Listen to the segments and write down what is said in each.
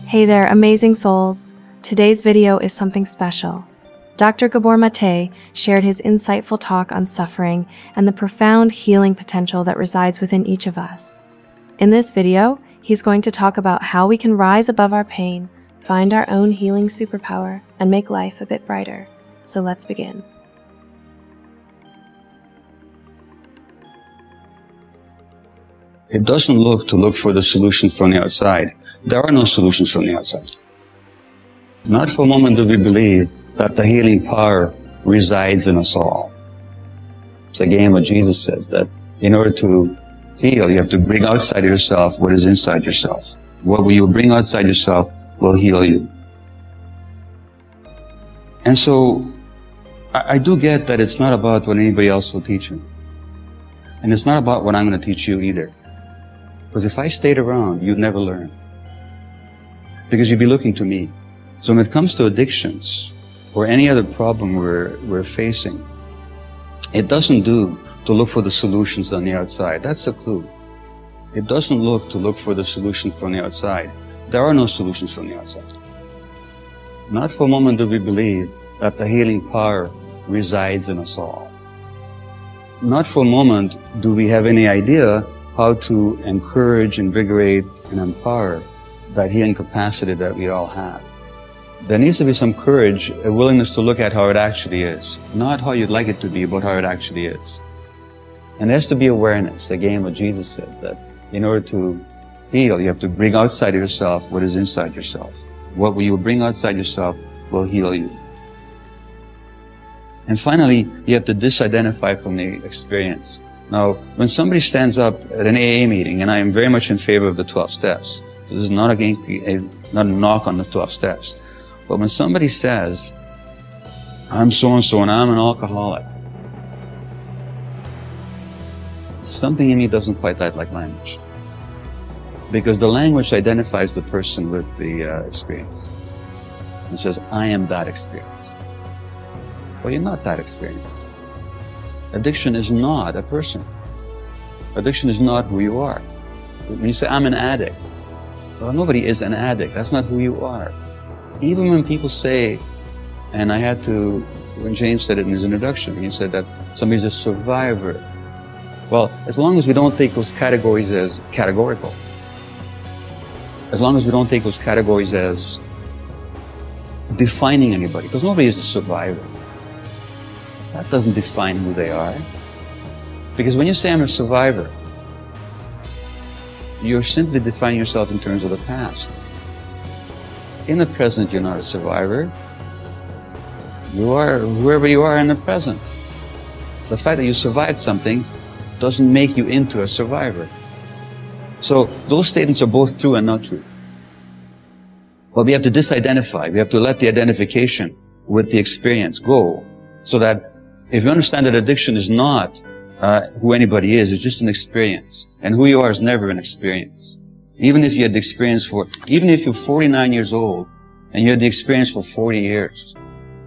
Hey there, amazing souls. Today's video is something special. Dr. Gabor Maté shared his insightful talk on suffering and the profound healing potential that resides within each of us. In this video, he's going to talk about how we can rise above our pain, find our own healing superpower, and make life a bit brighter. So let's begin. It doesn't look for the solution from the outside. There are no solutions from the outside. Not for a moment do we believe that the healing power resides in us all. It's again what Jesus says, that in order to heal, you have to bring outside yourself what is inside yourself. What you bring outside yourself will heal you. And so, I do get that it's not about what anybody else will teach me. And it's not about what I'm going to teach you either. Because if I stayed around, you'd never learn. Because you'd be looking to me. So when it comes to addictions, or any other problem we're facing, it doesn't do to look for the solutions on the outside. That's a clue. It doesn't look for the solution from the outside. There are no solutions from the outside. Not for a moment do we believe that the healing power resides in us all. Not for a moment do we have any idea how to encourage, invigorate, and empower that healing capacity that we all have. There needs to be some courage, a willingness to look at how it actually is. Not how you'd like it to be, but how it actually is. And there has to be awareness, again what Jesus says, that in order to heal, you have to bring outside yourself what is inside yourself. What you bring outside yourself will heal you. And finally, you have to disidentify from the experience. Now, when somebody stands up at an AA meeting, and I am very much in favor of the 12 steps, so this is not not a knock on the 12 steps, but when somebody says, I'm so-and-so and I'm an alcoholic, something in me doesn't quite like language. Because the language identifies the person with the experience. It says, I am that experience. Well, you're not that experience. Addiction is not a person. Addiction is not who you are. When you say, I'm an addict, well, nobody is an addict. That's not who you are. Even when people say, and I had to, when James said it in his introduction, he said that somebody's a survivor. Well, as long as we don't take those categories as categorical, as long as we don't take those categories as defining anybody, because nobody is a survivor. That doesn't define who they are. Because when you say I'm a survivor, you're simply defining yourself in terms of the past. In the present, you're not a survivor. You are whoever you are in the present. The fact that you survived something doesn't make you into a survivor. So those statements are both true and not true. But we have to disidentify. We have to let the identification with the experience go, so that if you understand that addiction is not who anybody is, it's just an experience. And who you are is never an experience. Even if you had the experience even if you're 49 years old and you had the experience for 40 years,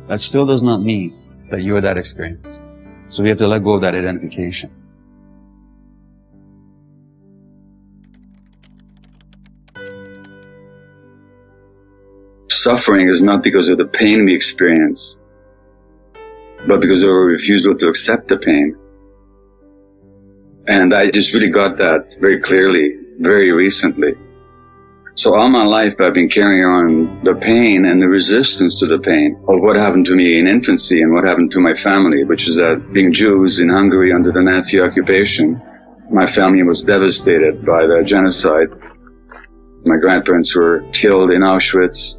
that still does not mean that you are that experience. So we have to let go of that identification. Suffering is not because of the pain we experience, but because of our refusal to accept the pain. And I just really got that very clearly, very recently. So all my life I've been carrying on the pain and the resistance to the pain of what happened to me in infancy and what happened to my family, which is that being Jews in Hungary under the Nazi occupation, my family was devastated by the genocide. My grandparents were killed in Auschwitz.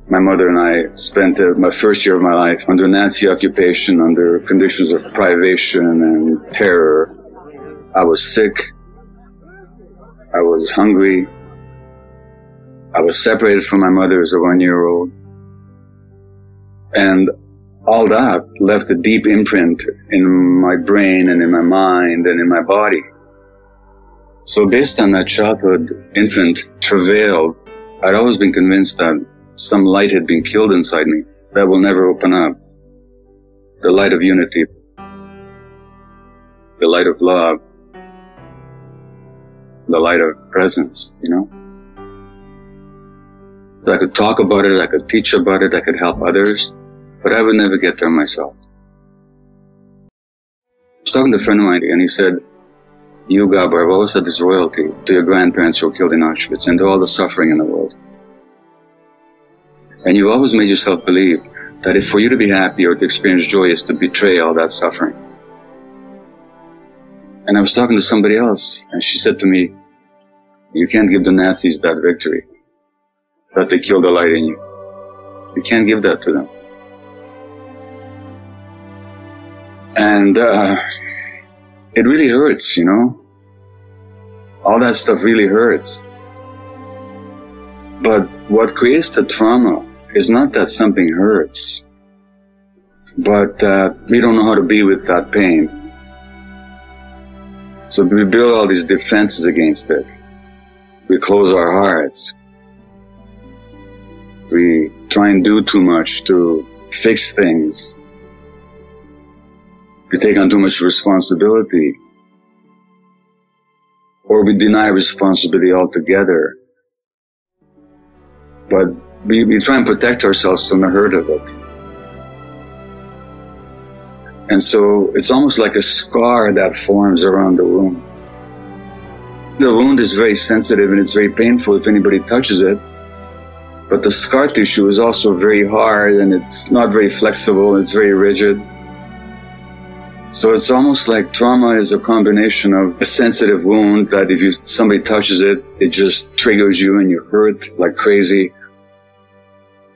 My mother and I spent my first year of my life under Nazi occupation, under conditions of privation and terror. I was sick. I was hungry. I was separated from my mother as a 1-year-old. And all that left a deep imprint in my brain and in my mind and in my body. So based on that childhood infant travail, I'd always been convinced that some light had been killed inside me that will never open up. The light of unity, the light of love, the light of presence, you know? I could talk about it, I could teach about it, I could help others, but I would never get there myself. I was talking to a friend of mine, and he said, you, Gabor, have always had this loyalty to your grandparents who were killed in Auschwitz and to all the suffering in the world. And you've always made yourself believe that if for you to be happy or to experience joy is to betray all that suffering. And I was talking to somebody else, and she said to me, you can't give the Nazis that victory, that they killed the light in you. You can't give that to them. And it really hurts, you know. All that stuff really hurts. But what creates the trauma is not that something hurts, but that we don't know how to be with that pain. So we build all these defenses against it. We close our hearts. We try and do too much to fix things. We take on too much responsibility. Or we deny responsibility altogether. But we try and protect ourselves from the hurt of it. And so it's almost like a scar that forms around the wound. The wound is very sensitive and it's very painful if anybody touches it. But the scar tissue is also very hard and it's not very flexible, it's very rigid. So it's almost like trauma is a combination of a sensitive wound that if somebody touches it, it just triggers you and you hurt like crazy.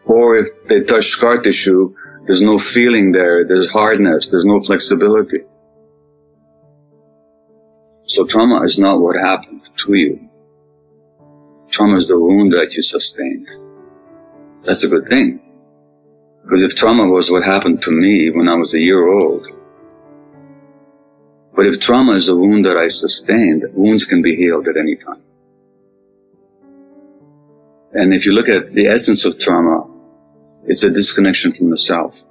Or if they touch scar tissue, there's no feeling there, there's hardness, there's no flexibility. So trauma is not what happened to you. Trauma is the wound that you sustained. That's a good thing. Because if trauma was what happened to me when I was a year old, but if trauma is a wound that I sustained, wounds can be healed at any time. And if you look at the essence of trauma, it's a disconnection from the self.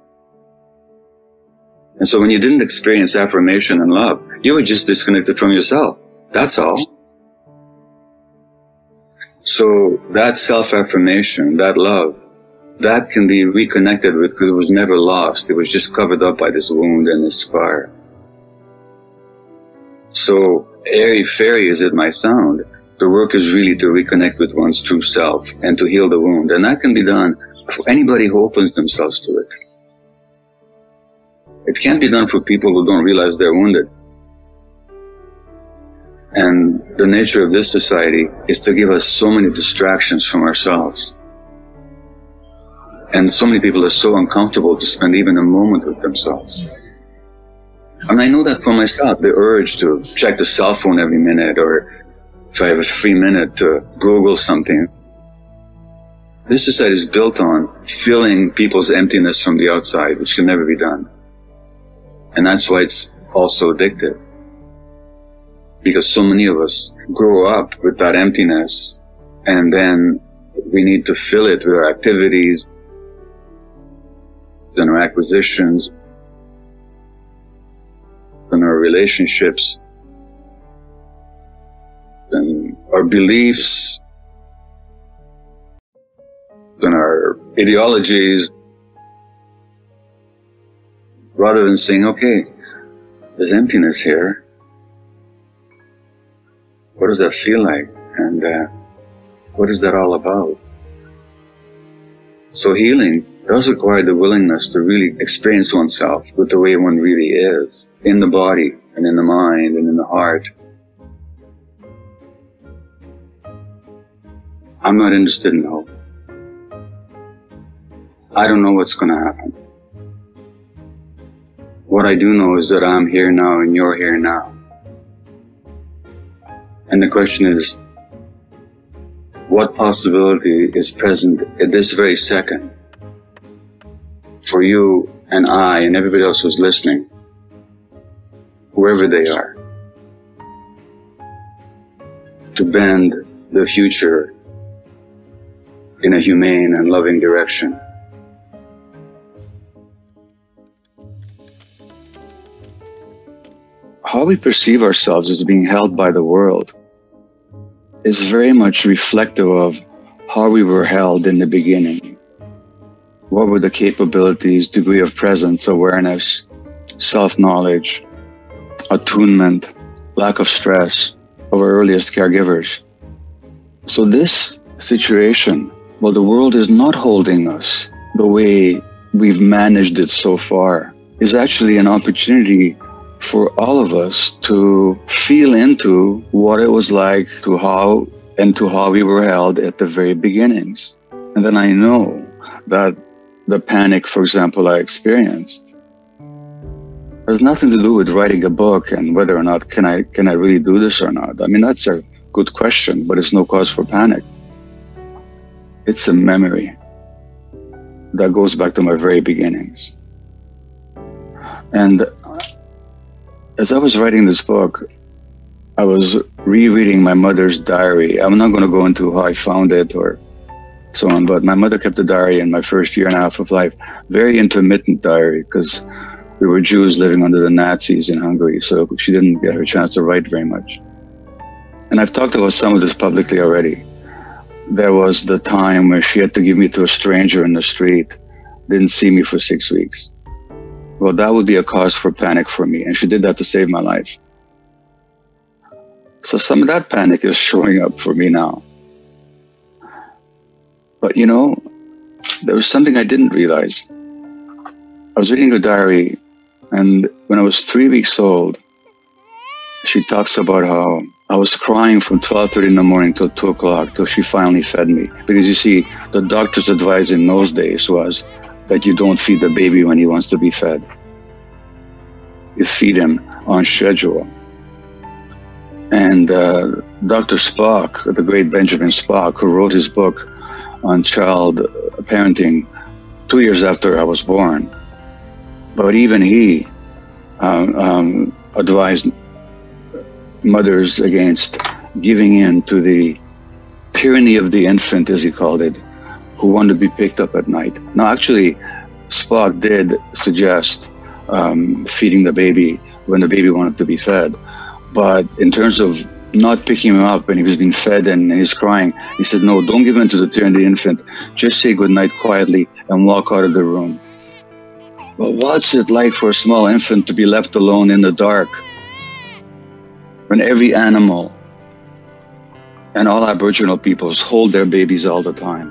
And so when you didn't experience affirmation and love, you were just disconnected from yourself. That's all. So that self-affirmation, that love, that can be reconnected with because it was never lost. It was just covered up by this wound and this scar. So airy-fairy as it might sound, the work is really to reconnect with one's true self and to heal the wound. And that can be done for anybody who opens themselves to it. It can't be done for people who don't realize they're wounded. And the nature of this society is to give us so many distractions from ourselves. And so many people are so uncomfortable to spend even a moment with themselves. And I know that for myself, the urge to check the cell phone every minute, or if I have a free minute to Google something. This society is built on filling people's emptiness from the outside, which can never be done. And that's why it's also addictive. Because so many of us grow up with that emptiness, and then we need to fill it with our activities and our acquisitions and our relationships and our beliefs and our ideologies, rather than saying, okay, there's emptiness here. What does that feel like? And what is that all about? So healing does require the willingness to really experience oneself with the way one really is, in the body and in the mind and in the heart. I'm not interested in hope. I don't know what's going to happen. What I do know is that I'm here now and you're here now. And the question is, what possibility is present at this very second for you and I and everybody else who's listening, wherever they are, to bend the future in a humane and loving direction? How we perceive ourselves as being held by the world is very much reflective of how we were held in the beginning. What were the capabilities, degree of presence, awareness, self-knowledge, attunement, lack of stress of our earliest caregivers. So this situation, well, the world is not holding us the way we've managed it so far, is actually an opportunity for all of us to feel into what it was like, to how we were held at the very beginnings. And then I know that the panic, for example, I experienced has nothing to do with writing a book and whether or not can I really do this or not. I mean, that's a good question, but it's no cause for panic. It's a memory that goes back to my very beginnings. And as I was writing this book, I was rereading my mother's diary. I'm not going to go into how I found it or so on, but my mother kept a diary in my first year and a half of life. Very intermittent diary, because we were Jews living under the Nazis in Hungary, so she didn't get her chance to write very much. And I've talked about some of this publicly already. There was the time where she had to give me to a stranger in the street, didn't see me for 6 weeks. Well, that would be a cause for panic for me, and she did that to save my life. So some of that panic is showing up for me now. But you know, there was something I didn't realize. I was reading her diary, and when I was 3 weeks old, she talks about how I was crying from 12:30 in the morning till 2 o'clock till she finally fed me. Because you see, the doctor's advice in those days was that you don't feed the baby when he wants to be fed. You feed him on schedule. And Dr. Spock, the great Benjamin Spock, who wrote his book on child parenting 2 years after I was born, but even he advised mothers against giving in to the tyranny of the infant, as he called it, who wanted to be picked up at night. Now, actually, Spock did suggest feeding the baby when the baby wanted to be fed. But in terms of not picking him up when he was being fed and he's crying, he said, no, don't give in to the tyranny of the infant. Just say goodnight quietly and walk out of the room. But what's it like for a small infant to be left alone in the dark when every animal and all Aboriginal peoples hold their babies all the time?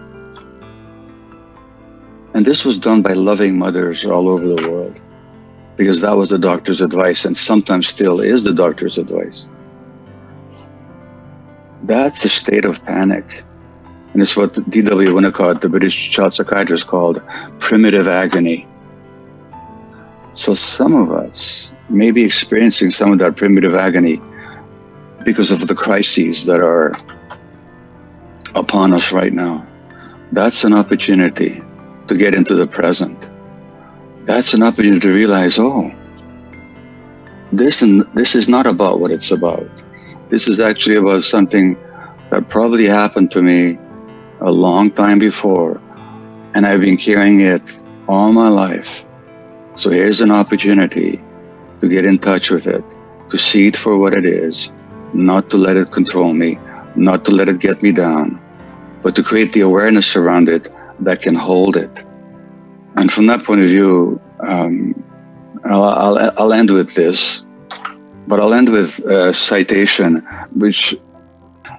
And this was done by loving mothers all over the world, because that was the doctor's advice, and sometimes still is the doctor's advice. That's a state of panic. And it's what D.W. Winnicott, the British child psychiatrist, called primitive agony. So some of us may be experiencing some of that primitive agony because of the crises that are upon us right now. That's an opportunity to get into the present. That's an opportunity to realize, oh, this is not about what it's about. This is actually about something that probably happened to me a long time before, and I've been carrying it all my life. So here's an opportunity to get in touch with it, to see it for what it is, not to let it control me, not to let it get me down, but to create the awareness around it that can hold it. And from that point of view, I'll end with this, but I'll end with a citation which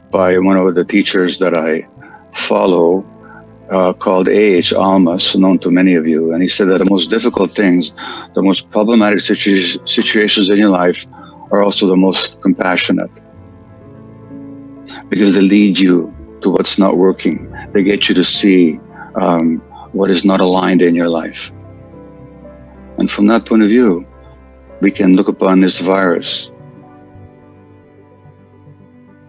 by one of the teachers that I follow, called A.H. Almas, known to many of you. And he said that the most difficult things, the most problematic situations in your life are also the most compassionate, because they lead you to what's not working. They get you to see what is not aligned in your life. And from that point of view, we can look upon this virus,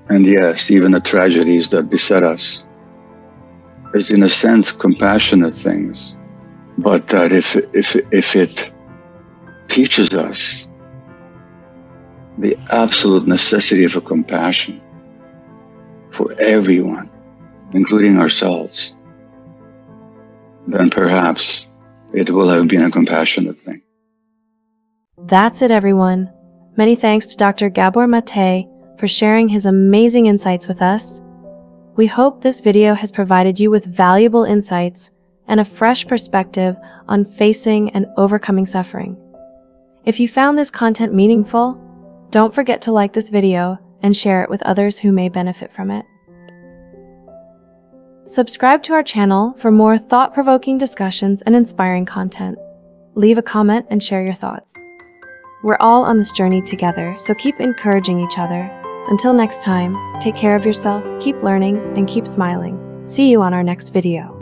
and yes, even the tragedies that beset us, as in a sense compassionate things, but that if it teaches us the absolute necessity of a compassion for everyone, including ourselves, then perhaps it will have been a compassionate thing. That's it, everyone. Many thanks to Dr. Gabor Maté for sharing his amazing insights with us. We hope this video has provided you with valuable insights and a fresh perspective on facing and overcoming suffering. If you found this content meaningful, don't forget to like this video and share it with others who may benefit from it. Subscribe to our channel for more thought-provoking discussions and inspiring content. Leave a comment and share your thoughts. We're all on this journey together, so keep encouraging each other. Until next time, take care of yourself, keep learning, and keep smiling. See you on our next video.